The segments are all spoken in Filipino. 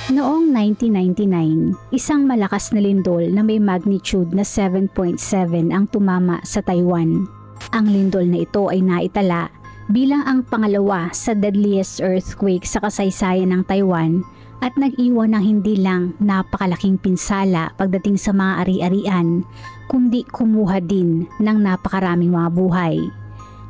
Noong 1999, isang malakas na lindol na may magnitude na 7.7 ang tumama sa Taiwan. Ang lindol na ito ay naitala bilang ang pangalawa sa deadliest earthquake sa kasaysayan ng Taiwan at nag-iwan ng hindi lang napakalaking pinsala pagdating sa mga ari-arian, kundi kumuha din ng napakaraming mga buhay.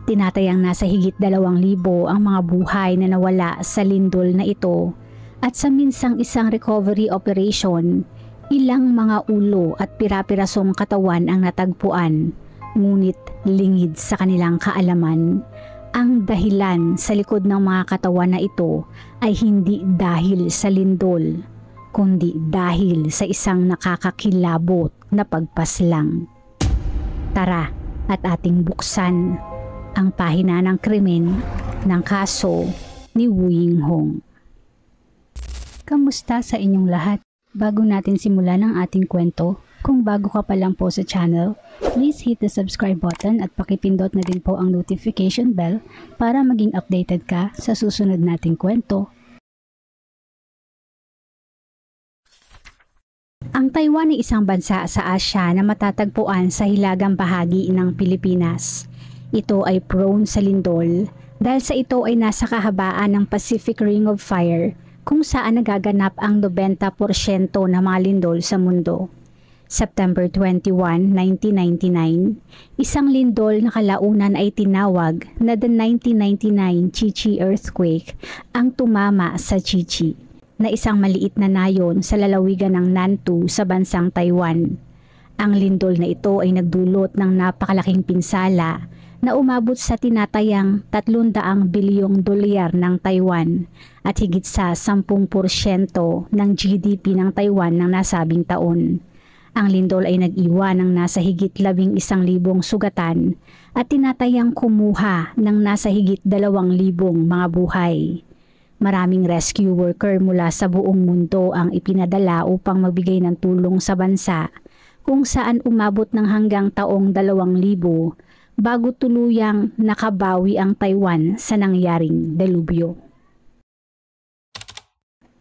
Tinatayang nasa higit 2,000 ang mga buhay na nawala sa lindol na ito. At sa minsang isang recovery operation, ilang mga ulo at pira-pirasong katawan ang natagpuan, ngunit lingid sa kanilang kaalaman. Ang dahilan sa likod ng mga katawan na ito ay hindi dahil sa lindol, kundi dahil sa isang nakakakilabot na pagpaslang. Tara at ating buksan ang pahina ng krimen ng kaso ni Wu Yinghong. Kamusta sa inyong lahat? Bago natin simulan ang ating kwento, kung bago ka pa lang po sa channel, please hit the subscribe button at pakipindot na din po ang notification bell para maging updated ka sa susunod nating kwento. Ang Taiwan ay isang bansa sa Asya na matatagpuan sa hilagang bahagi ng Pilipinas. Ito ay prone sa lindol dahil sa ito ay nasa kahabaan ng Pacific Ring of Fire, kung saan nagaganap ang 90% ng mga lindol sa mundo. September 21, 1999, isang lindol na kalaunan ay tinawag na the 1999 Chichi earthquake ang tumama sa Chichi, na isang maliit na nayon sa lalawigan ng Nantou sa bansang Taiwan. Ang lindol na ito ay nagdulot ng napakalaking pinsala na umabot sa tinatayang 300 bilyong dolyar ng Taiwan at higit sa 10% ng GDP ng Taiwan ng nasabing taon. Ang lindol ay nag-iwan ng nasa higit 11,000 sugatan at tinatayang kumuha ng nasa higit 2,000 mga buhay. Maraming rescue worker mula sa buong mundo ang ipinadala upang magbigay ng tulong sa bansa, kung saan umabot ng hanggang taong 2,000 bago tuluyang nakabawi ang Taiwan sa nangyaring delubyo.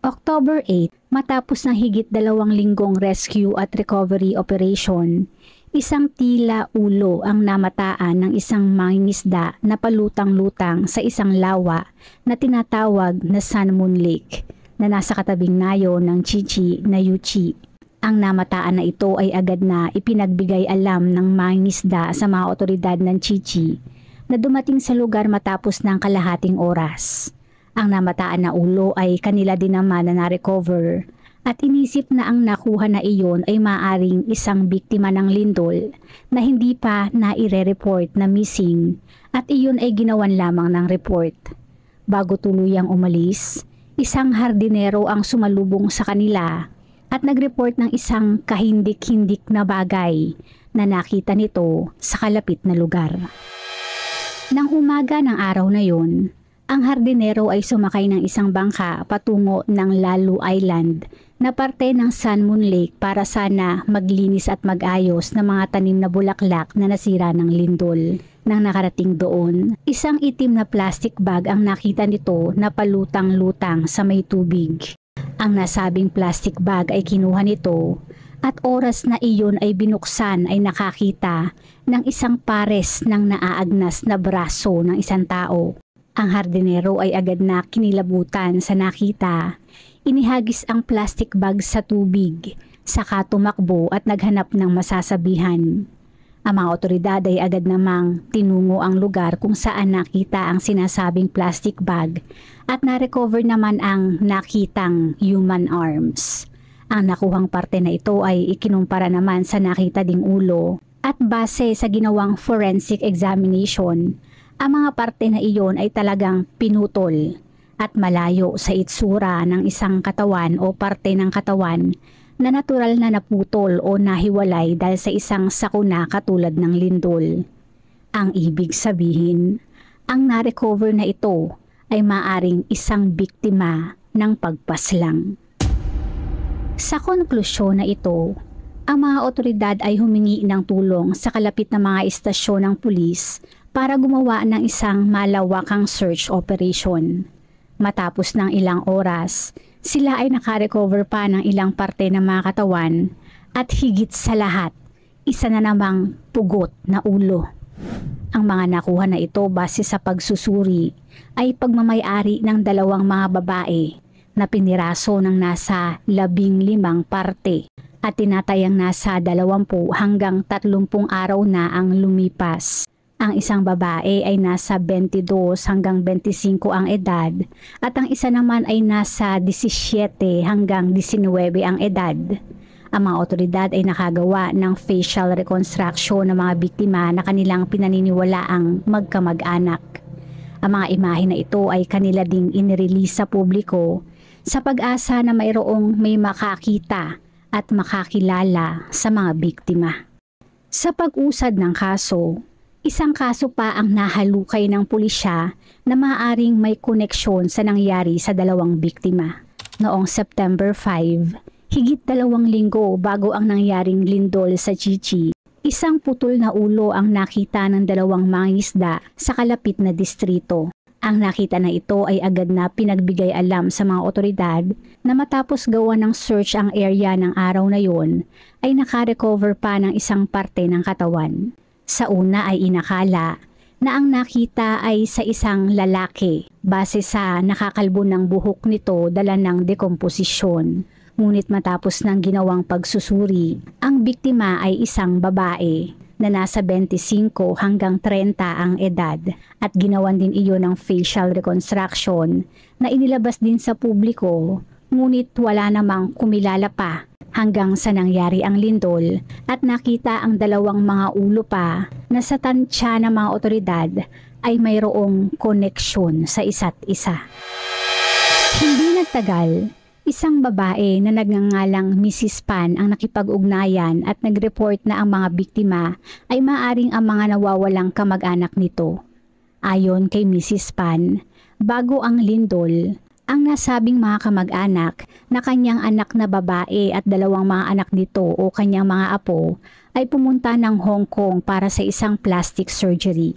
October 8, matapos ng higit 2 linggong rescue at recovery operation, isang tila ulo ang namataan ng isang mangingisda na palutang-lutang sa isang lawa na tinatawag na Sun Moon Lake na nasa katabing nayon ng Chichi na Yuchi. Ang namataan na ito ay agad na ipinagbigay alam ng mangingisda sa mga otoridad ng Chichi na dumating sa lugar matapos ng kalahating oras. Ang namataan na ulo ay kanila din naman na na-recover at inisip na ang nakuha na iyon ay maaring isang biktima ng lindol na hindi pa naire-report na missing at iyon ay ginawan lamang ng report. Bago tuluyang umalis, isang hardinero ang sumalubong sa kanila at nag-report ng isang kahindik-hindik na bagay na nakita nito sa kalapit na lugar. Nang umaga ng araw na yun, ang hardinero ay sumakay ng isang bangka patungo ng Lalu Island na parte ng Sun Moon Lake para sana maglinis at mag-ayos ng mga tanim na bulaklak na nasira ng lindol. Nang nakarating doon, isang itim na plastic bag ang nakita nito na palutang-lutang sa may tubig. Ang nasabing plastic bag ay kinuha nito at oras na iyon ay binuksan ay nakakita ng isang pares ng naaagnas na braso ng isang tao. Ang hardinero ay agad na kinilabutan sa nakita. Inihagis ang plastic bag sa tubig, saka tumakbo at naghanap ng masasabihan. Ang mga otoridad ay agad namang tinungo ang lugar kung saan nakita ang sinasabing plastic bag at na-recover naman ang nakitang human arms. Ang nakuhang parte na ito ay ikinumpara naman sa nakita ding ulo at base sa ginawang forensic examination, ang mga parte na iyon ay talagang pinutol at malayo sa itsura ng isang katawan o parte ng katawan na natural na naputol o nahiwalay dahil sa isang sakuna katulad ng lindol. Ang ibig sabihin, ang na-recover na ito ay maaring isang biktima ng pagpaslang. Sa konklusyon na ito, ang mga otoridad ay humingi ng tulong sa kalapit na mga istasyon ng pulis para gumawa ng isang malawakang search operation. Matapos ng ilang oras, Sila ay nakarecover pa ng ilang parte ng mga katawan at higit sa lahat, isa na namang pugot na ulo. Ang mga nakuha na ito base sa pagsusuri ay pagmamayari ng dalawang mga babae na piniraso ng nasa 15 parte at tinatayang nasa 20 hanggang 30 araw na ang lumipas. Ang isang babae ay nasa 22 hanggang 25 ang edad at ang isa naman ay nasa 17 hanggang 19 ang edad. Ang mga otoridad ay nakagawa ng facial reconstruction ng mga biktima na kanilang pinaniniwalaang magkamag-anak. Ang mga imahe na ito ay kanila ding inirelease sa publiko sa pag-asa na mayroong may makakita at makakilala sa mga biktima. Sa pag-usad ng kaso, isang kaso pa ang nahalukay ng pulisya na maaaring may koneksyon sa nangyari sa dalawang biktima. Noong September 5, higit 2 linggo bago ang nangyaring lindol sa Chichi, isang putol na ulo ang nakita ng dalawang mangingisda sa kalapit na distrito. Ang nakita na ito ay agad na pinagbigay alam sa mga otoridad na matapos gawa ng search ang area ng araw na yon ay nakarecover pa ng isang parte ng katawan. Sa una ay inakala na ang nakita ay sa isang lalaki base sa nakakalbo ng buhok nito dala ng dekomposisyon. Ngunit matapos ng ginawang pagsusuri, ang biktima ay isang babae na nasa 25 hanggang 30 ang edad at ginawan din iyon ng facial reconstruction na inilabas din sa publiko, ngunit wala namang kumilala pa hanggang sa nangyari ang lindol at nakita ang dalawang mga ulo pa na sa tansya ng mga otoridad ay mayroong koneksyon sa isa't isa. Hindi nagtagal, isang babae na nagngangalang Mrs. Pan ang nakipag-ugnayan at nag-report na ang mga biktima ay maaring ang mga nawawalang kamag-anak nito. Ayon kay Mrs. Pan, bago ang lindol, ang nasabing mga kamag-anak na kanyang anak na babae at dalawang mga anak nito o kanyang mga apo ay pumunta ng Hong Kong para sa isang plastic surgery.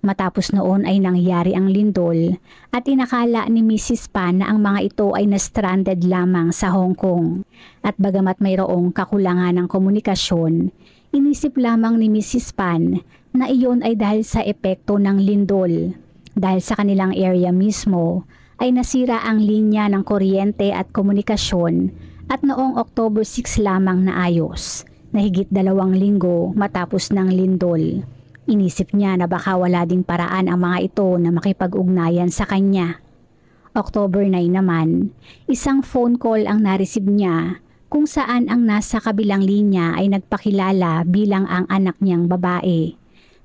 Matapos noon ay nangyari ang lindol at inakala ni Mrs. Pan na ang mga ito ay na-stranded lamang sa Hong Kong. At bagamat mayroong kakulangan ng komunikasyon, inisip lamang ni Mrs. Pan na iyon ay dahil sa epekto ng lindol. Dahil sa kanilang area mismo ay nasira ang linya ng kuryente at komunikasyon at noong October 6 lamang naayos, na higit 2 linggo matapos ng lindol. Inisip niya na baka wala ding paraan ang mga ito na makipag-ugnayan sa kanya. October 9 naman, isang phone call ang nareceive niya kung saan ang nasa kabilang linya ay nagpakilala bilang ang anak niyang babae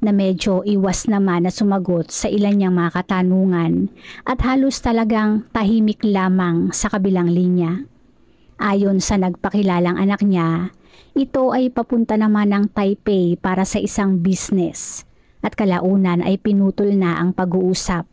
na medyo iwas naman na sumagot sa ilan niyang mga katanungan at halos talagang tahimik lamang sa kabilang linya. Ayon sa nagpakilalang anak niya, ito ay papunta naman ng Taipei para sa isang business at kalaunan ay pinutol na ang pag-uusap.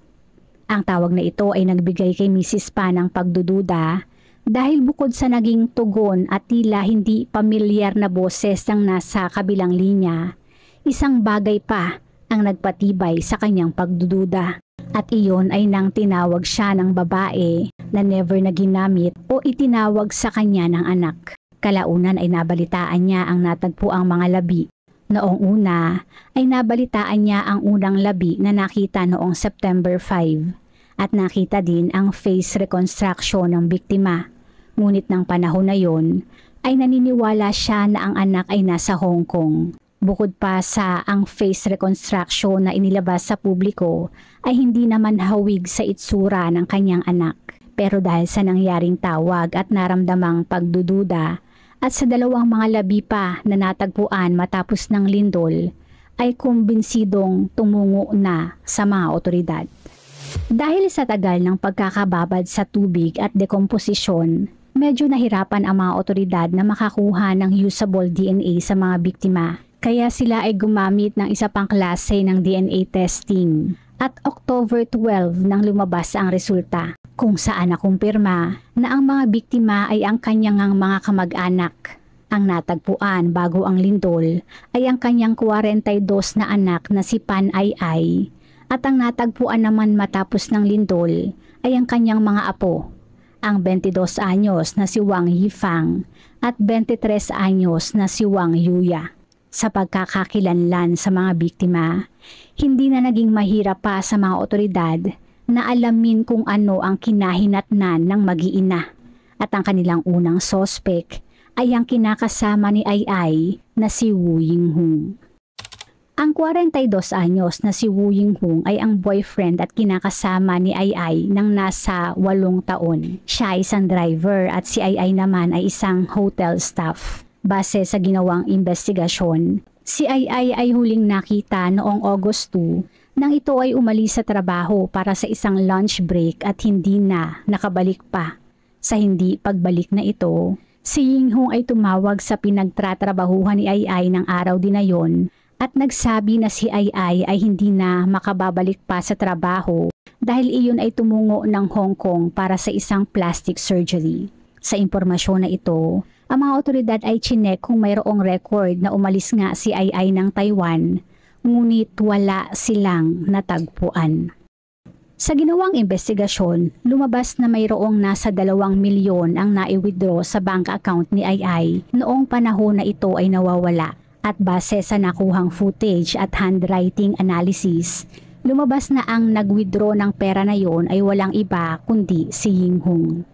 Ang tawag na ito ay nagbigay kay Mrs. Pan ng pagdududa dahil bukod sa naging tugon at tila hindi pamilyar na boses ng nasa kabilang linya, isang bagay pa ang nagpatibay sa kanyang pagdududa. At iyon ay nang tinawag siya ng babae na never na ginamit o itinawag sa kanya ng anak. Kalaunan ay nabalitaan niya ang natagpuang mga labi. Noong una ay nabalitaan niya ang unang labi na nakita noong September 5 at nakita din ang face reconstruction ng biktima. Ngunit ng panahon na yon ay naniniwala siya na ang anak ay nasa Hong Kong. Bukod pa sa ang face reconstruction na inilabas sa publiko ay hindi naman hawig sa itsura ng kanyang anak. Pero dahil sa nangyaring tawag at naramdamang pagdududa at sa dalawang mga labi pa na natagpuan matapos ng lindol, ay kumbinsidong tumungo na sa mga otoridad. Dahil sa tagal ng pagkakababad sa tubig at dekomposisyon, medyo nahirapan ang mga otoridad na makakuha ng usable DNA sa mga biktima. Kaya sila ay gumamit ng isa pang klase ng DNA testing. At October 12 nang lumabas ang resulta, kung saan nakumpirma na ang mga biktima ay ang kanyang mga kamag-anak. Ang natagpuan bago ang lindol ay ang kanyang 42 na anak na si Pan Ai Ai, at ang natagpuan naman matapos ng lindol ay ang kanyang mga apo. ang 22 anyos na si Wang Yifang at 23 anyos na si Wang Yuya. Sa pagkakakilanlan sa mga biktima, hindi na naging mahirap pa sa mga otoridad na alamin kung ano ang kinahinatnan ng mag-iina at ang kanilang unang sospek ay ang kinakasama ni Ai na si Wu Yinghong. Ang 42 anyos na si Wu Yinghong ay ang boyfriend at kinakasama ni Ai nang nasa 8 taon. Siya ay isang driver at si Ai naman ay isang hotel staff. Base sa ginawang investigasyon, si Ai ay huling nakita noong August 2 nang ito ay umalis sa trabaho para sa isang lunch break at hindi na nakabalik pa. Sa hindi pagbalik na ito, si Yinghong ay tumawag sa pinagtatrabahuhan ni Ai ng araw din na yon at nagsabi na si Ai ay hindi na makababalik pa sa trabaho dahil iyon ay tumungo ng Hong Kong para sa isang plastic surgery. Sa impormasyon na ito, ang mga otoridad ay chinek kung mayroong record na umalis nga si Ai ng Taiwan, ngunit wala silang natagpuan. Sa ginawang investigasyon, lumabas na mayroong nasa 2 milyon ang nai-withdraw sa bank account ni Ai noong panahon na ito ay nawawala. At base sa nakuhang footage at handwriting analysis, lumabas na ang nag-withdraw ng pera na yon ay walang iba kundi si Yinghong.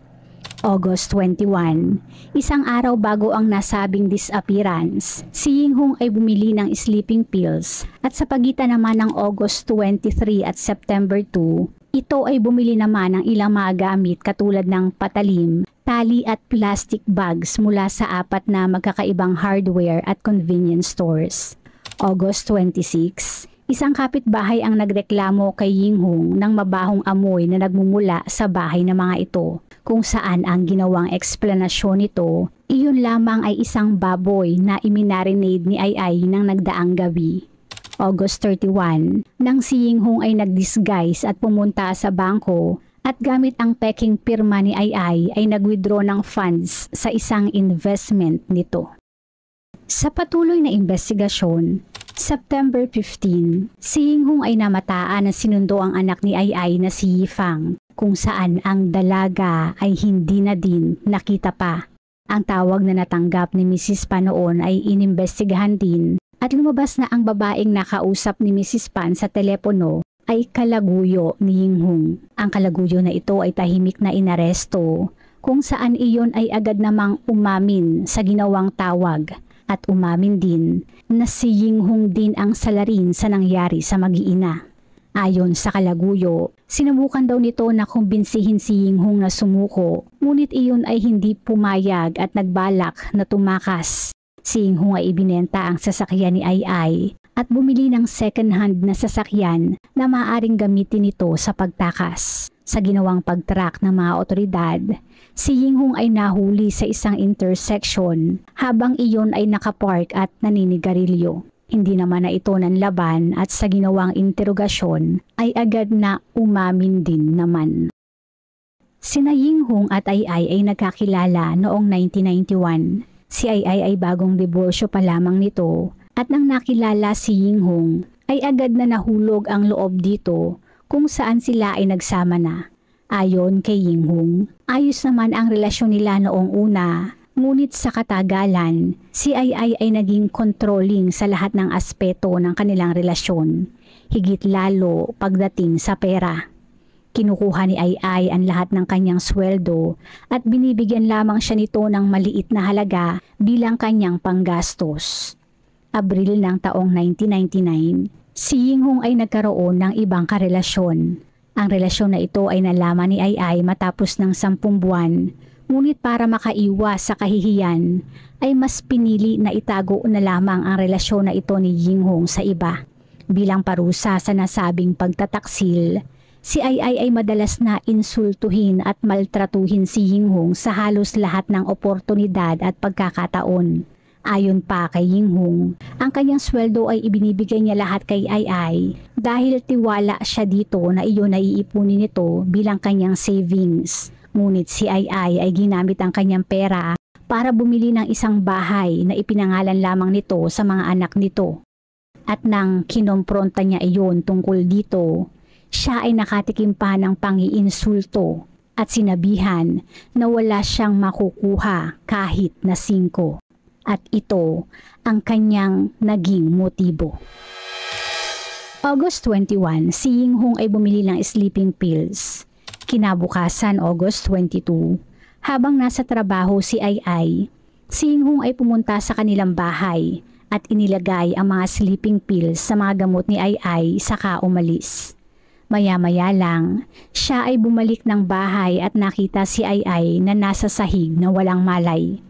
August 21, isang araw bago ang nasabing disappearance, si Yinghong ay bumili ng sleeping pills at sa pagitan naman ng August 23 at September 2, ito ay bumili naman ng ilang mga gamit katulad ng patalim, tali at plastic bags mula sa 4 na magkakaibang hardware at convenience stores. August 26, isang kapitbahay ang nagreklamo kay Yinghong ng mabahong amoy na nagmumula sa bahay ng mga ito. Kung saan ang ginawang eksplanasyon nito, iyon lamang ay isang baboy na iminarinade ni Ai ng nagdaang gabi. August 31, nang si Yinghong ay nag-disguise at pumunta sa bangko at gamit ang peking pirma ni Ai ay nag-withdraw ng funds sa isang investment nito. Sa patuloy na investigasyon, September 15, si Yinghong ay namataan na sinundo ang anak ni Ai na si Yifang, kung saan ang dalaga ay hindi na din nakita pa. Ang tawag na natanggap ni Mrs. Pan noon ay inimbestigahan din at lumabas na ang babaeng nakausap ni Mrs. Pan sa telepono ay kalaguyo ni Yinghong. Ang kalaguyo na ito ay tahimik na inaresto, kung saan iyon ay agad namang umamin sa ginawang tawag at umamin din na si Yinghong din ang salarin sa nangyari sa mag-iina. Ayon sa kalaguyo, sinubukan daw nito na kumbinsihin si Yinghong na sumuko, ngunit iyon ay hindi pumayag at nagbalak na tumakas. Si Yinghong ay ibinenta ang sasakyan ni Ai at bumili ng second-hand na sasakyan na maaaring gamitin nito sa pagtakas. Sa ginawang pag-track ng mga otoridad, si Yinghong ay nahuli sa isang intersection habang iyon ay nakapark at naninigarilyo. Hindi naman na ito nanlaban at sa ginawang interogasyon ay agad na umamin din naman. Sina Yinghong at Ai ay nagkakilala noong 1991. Si Ai ay bagong diborsyo pa lamang nito at nang nakilala si Yinghong ay agad na nahulog ang loob dito kung saan sila ay nagsama na. Ayon kay Yinghong, ayos naman ang relasyon nila noong una. Ngunit sa katagalan, si Ai ay naging controlling sa lahat ng aspeto ng kanilang relasyon, higit lalo pagdating sa pera. Kinukuha ni Ai ang lahat ng kanyang sweldo at binibigyan lamang siya nito ng maliit na halaga bilang kanyang panggastos. Abril ng taong 1999, si Yinghong ay nagkaroon ng ibang karelasyon. Ang relasyon na ito ay nalaman ni Ai matapos ng 10 buwan. Ngunit para makaiwas sa kahihiyan, ay mas pinili na itago na lamang ang relasyon na ito ni Yinghong sa iba. Bilang parusa sa nasabing pagtataksil, si Ai ay madalas na insultuhin at maltratuhin si Yinghong sa halos lahat ng oportunidad at pagkakataon. Ayon pa kay Yinghong, ang kanyang sweldo ay ibinibigay niya lahat kay Ai dahil tiwala siya dito na iyon ay iipunin nito bilang kanyang savings. Ngunit si Ai ay ginamit ang kanyang pera para bumili ng isang bahay na ipinangalan lamang nito sa mga anak nito. At nang kinompronta niya iyon tungkol dito, siya ay nakatikim pa ng pang-iinsulto at sinabihan na wala siyang makukuha kahit na 5. At ito ang kanyang naging motibo. August 21, si Ying Hung ay bumili ng sleeping pills. Kinabukasan, August 22, habang nasa trabaho si Ai, si Ying Hung ay pumunta sa kanilang bahay at inilagay ang mga sleeping pills sa mga gamot ni Ai saka umalis. Maya-maya lang, siya ay bumalik ng bahay at nakita si Ai na nasa sahig na walang malay.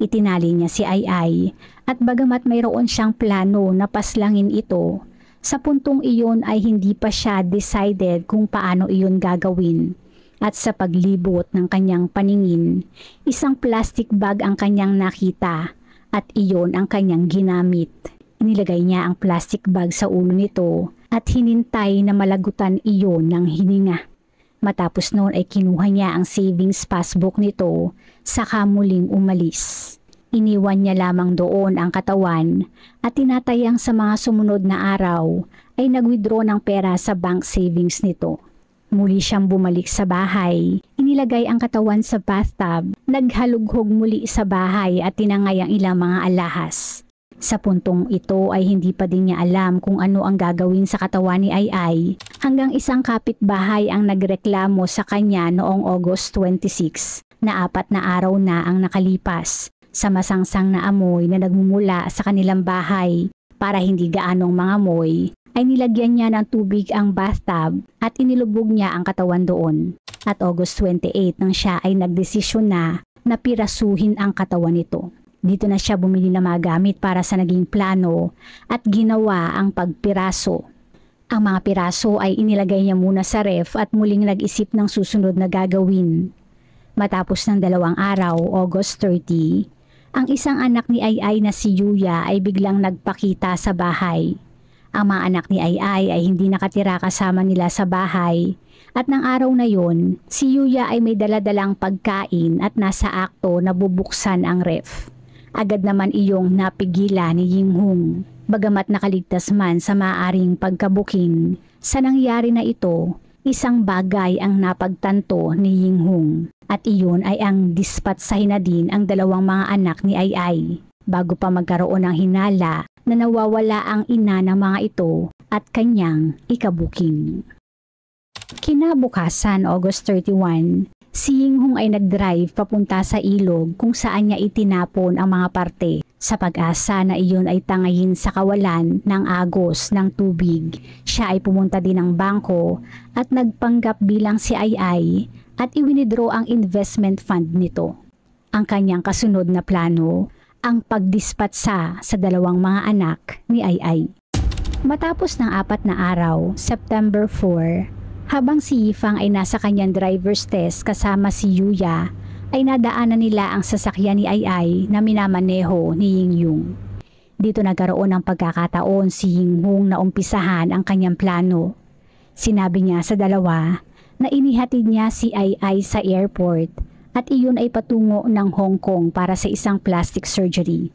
Itinali niya si Ai at bagamat mayroon siyang plano na paslangin ito, sa puntong iyon ay hindi pa siya decided kung paano iyon gagawin. At sa paglibot ng kanyang paningin, isang plastic bag ang kanyang nakita at iyon ang kanyang ginamit. Inilagay niya ang plastic bag sa ulo nito at hinintay na malagutan iyon ng hininga. Matapos noon ay kinuha niya ang savings passbook nito saka muling umalis. Iniwan niya lamang doon ang katawan at tinatayang sa mga sumunod na araw ay nag-withdraw ng pera sa bank savings nito. Muli siyang bumalik sa bahay, inilagay ang katawan sa bathtub, naghalughog muli sa bahay at tinangay ang ilang mga alahas. Sa puntong ito ay hindi pa din niya alam kung ano ang gagawin sa katawan ni Ai hanggang isang kapitbahay ang nagreklamo sa kanya noong August 26 na 4 na araw na ang nakalipas sa masangsang na amoy na nagmumula sa kanilang bahay. Para hindi gaanong mangamoy ay nilagyan niya ng tubig ang bathtub at inilubog niya ang katawan doon. At August 28 nang siya ay nagdesisyon na pirasuhin ang katawan nito. Dito na siya bumili ng mga gamit para sa naging plano at ginawa ang pagpiraso. Ang mga piraso ay inilagay niya muna sa ref at muling nag-isip ng susunod na gagawin. Matapos ng 2 araw, August 30, ang isang anak ni Ai na si Yuya ay biglang nagpakita sa bahay. Ang mga anak ni Ai ay hindi nakatira kasama nila sa bahay at ng araw na yon, si Yuya ay may daladalang pagkain at nasa akto na bubuksan ang ref. Agad naman iyong napigilan ni Ying Hung. Bagamat nakaligtas man sa maaring pagkabuking, sa nangyari na ito, isang bagay ang napagtanto ni Ying Hung. At iyon ay ang dispatsahin na din ang 2 mga anak ni Ai bago pa magkaroon ng hinala na nawawala ang ina ng mga ito at kanyang ikabuking. Kinabukasan, August 31, si Ying Hung ay nag-drive papunta sa ilog kung saan niya itinapon ang mga parte sa pag-asa na iyon ay tangayin sa kawalan ng agos ng tubig. Siya ay pumunta din ng bangko at nagpanggap bilang si Ai at iwinidraw ang investment fund nito. Ang kanyang kasunod na plano, ang pagdispatsa sa 2 mga anak ni Ai. Matapos ng 4 na araw, September 4, habang si Yifang ay nasa kanyang driver's test kasama si Yuya, ay nadaanan nila ang sasakyan ni Ai na minamaneho ni Ying Yung. Dito nagkaroon ng pagkakataon si Ying Hung na umpisahan ang kanyang plano. Sinabi niya sa 2 na inihatid niya si Ai sa airport at iyon ay patungo ng Hong Kong para sa isang plastic surgery.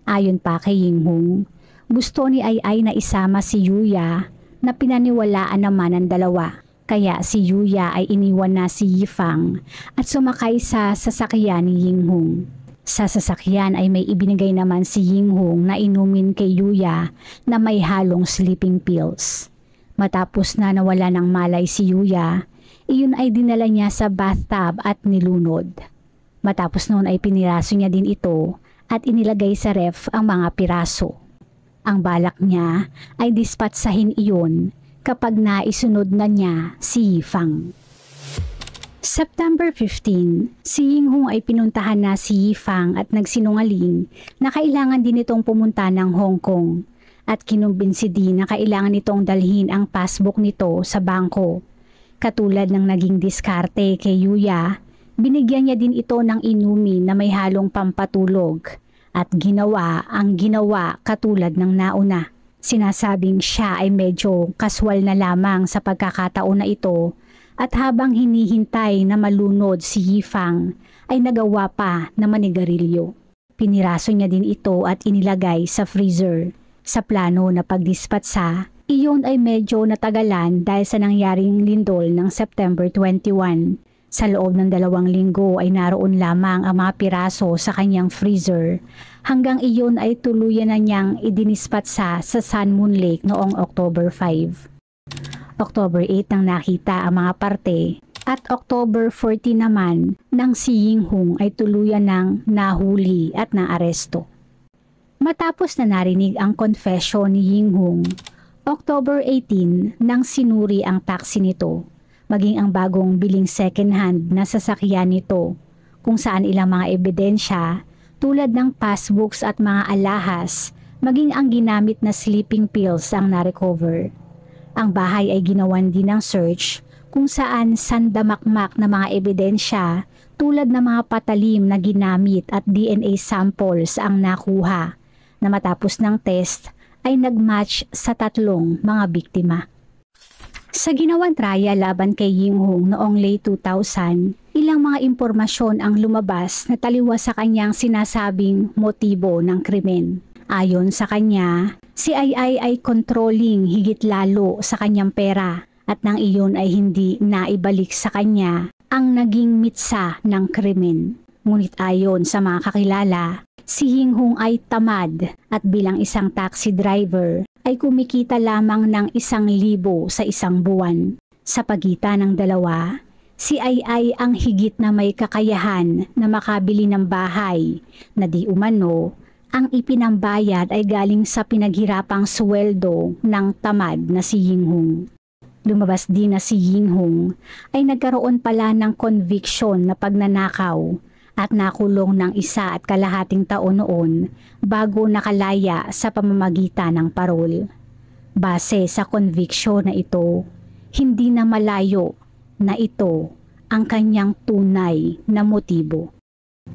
Ayon pa kay Ying Hung, gusto ni Ai na isama si Yuya na pinaniwalaan naman ng 2. Kaya si Yuya ay iniwan na si Yifang at sumakay sa sasakyan ni Ying Hung. Sa sasakyan ay may ibinigay naman si Ying Hung na inumin kay Yuya na may halong sleeping pills. Matapos na nawala ng malay si Yuya, iyon ay dinala niya sa bathtub at nilunod. Matapos noon ay piniraso niya din ito at inilagay sa ref ang mga piraso. Ang balak niya ay dispatsahin iyon kapag naisunod na niya si Yifang. September 15, si Ying Hung ay pinuntahan na si Yifang at nagsinungaling na kailangan din itong pumunta ng Hong Kong at kinumbinsi din na kailangan itong dalhin ang passbook nito sa bangko. Katulad ng naging diskarte kay Yuya, binigyan niya din ito ng inumin na may halong pampatulog at ginawa ang ginawa katulad ng nauna. Sinasabing siya ay medyo kaswal na lamang sa pagkakataon na ito at habang hinihintay na malunod si Yifang ay nagawa pa na manigarilyo. Piniraso niya din ito at inilagay sa freezer. Sa plano na pagdispatsa, iyon ay medyo natagalan dahil sa nangyaring lindol ng September 21. Sa loob ng 2 linggo ay naroon lamang ang mga piraso sa kanyang freezer hanggang iyon ay tuluyan na niyang idinispatsa sa Sun Moon Lake noong October 5. October 8 nang nakita ang mga parte at October 14 naman nang si Ying-hung ay tuluyan ng nahuli at naaresto. Matapos na narinig ang confession ni Ying-hung, October 18 nang sinuri ang taxi nito, maging ang bagong biling second-hand na sasakyan nito, kung saan ilang mga ebidensya tulad ng passbooks at mga alahas, maging ang ginamit na sleeping pills ang narecover. Ang bahay ay ginawan din ng search kung saan sandamakmak na mga ebidensya tulad ng mga patalim na ginamit at DNA samples ang nakuha na matapos ng test ay nagmatch sa 3 mga biktima. Sa ginawang trial laban kay Ying-hung noong late 2000, ilang mga impormasyon ang lumabas na taliwas sa kanyang sinasabing motibo ng krimen. Ayon sa kanya, si Ai ay controlling higit lalo sa kanyang pera at nang iyon ay hindi naibalik sa kanya ang naging mitsa ng krimen. Ngunit ayon sa mga kakilala, si Ying-hung ay tamad at bilang isang taxi driver ay kumikita lamang ng 1,000 sa isang buwan. Sa pagitan ng dalawa, si Ai ang higit na may kakayahan na makabili ng bahay na di umano ang ipinambayad ay galing sa pinaghirapang sweldo ng tamad na si Ying-hung. Lumabas din na si Ying-hung ay nagkaroon pala ng conviction na pagnanakaw at nakulong ng 1.5 taon noon bago nakalaya sa pamamagitan ng parol. Base sa conviction na ito, hindi na malayo na ito ang kanyang tunay na motibo.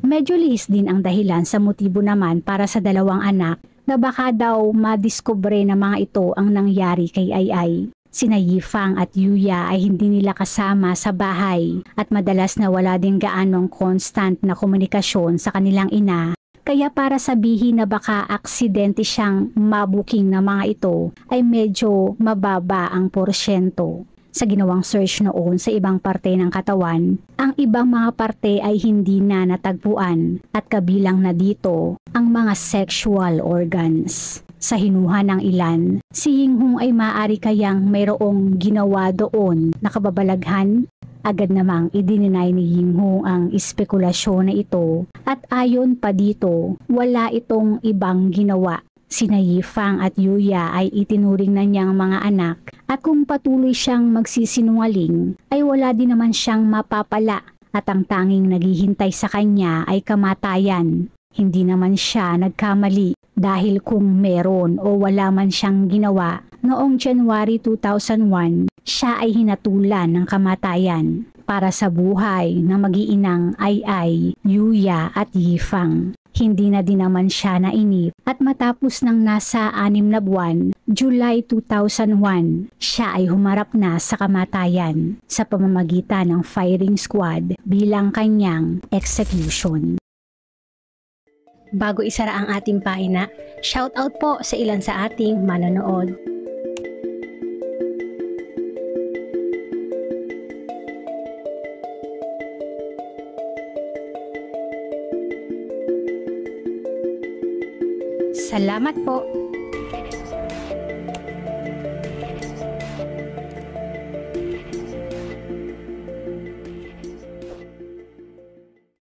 Medyo lihis din ang dahilan sa motibo naman para sa 2 anak na baka daw madiskubre na mga ito ang nangyari kay Ai. Sina Yifang at Yuya ay hindi nila kasama sa bahay at madalas na wala din gaanong constant na komunikasyon sa kanilang ina. Kaya para sabihin na baka aksidente siyang mabuking na mga ito ay medyo mababa ang porsyento. Sa ginawang search noon sa ibang parte ng katawan, ang ibang mga parte ay hindi na natagpuan at kabilang na dito ang mga sexual organs. Sa hinuha ng ilan, si Ying-hung ay maaari kayang mayroong ginawa doon na kababalaghan. Agad namang idininay ni Ying-hung ang espekulasyon na ito at ayon pa dito, wala itong ibang ginawa. Sina Yifang at Yuya ay itinuring na niyang mga anak at kung patuloy siyang magsisinungaling ay wala din naman siyang mapapala at ang tanging naghihintay sa kanya ay kamatayan. Hindi naman siya nagkamali dahil kung meron o wala man siyang ginawa, noong January 2001, siya ay hinatulan ng kamatayan para sa buhay ng mag-iinang Ai, Yuya at Yifang. Hindi na din naman siya nainip at matapos ng nasa 6 na buwan, July 2001, siya ay humarap na sa kamatayan sa pamamagitan ng firing squad bilang kanyang execution. Bago isara ang ating pahina, shoutout po sa ilan sa ating manonood. Salamat po!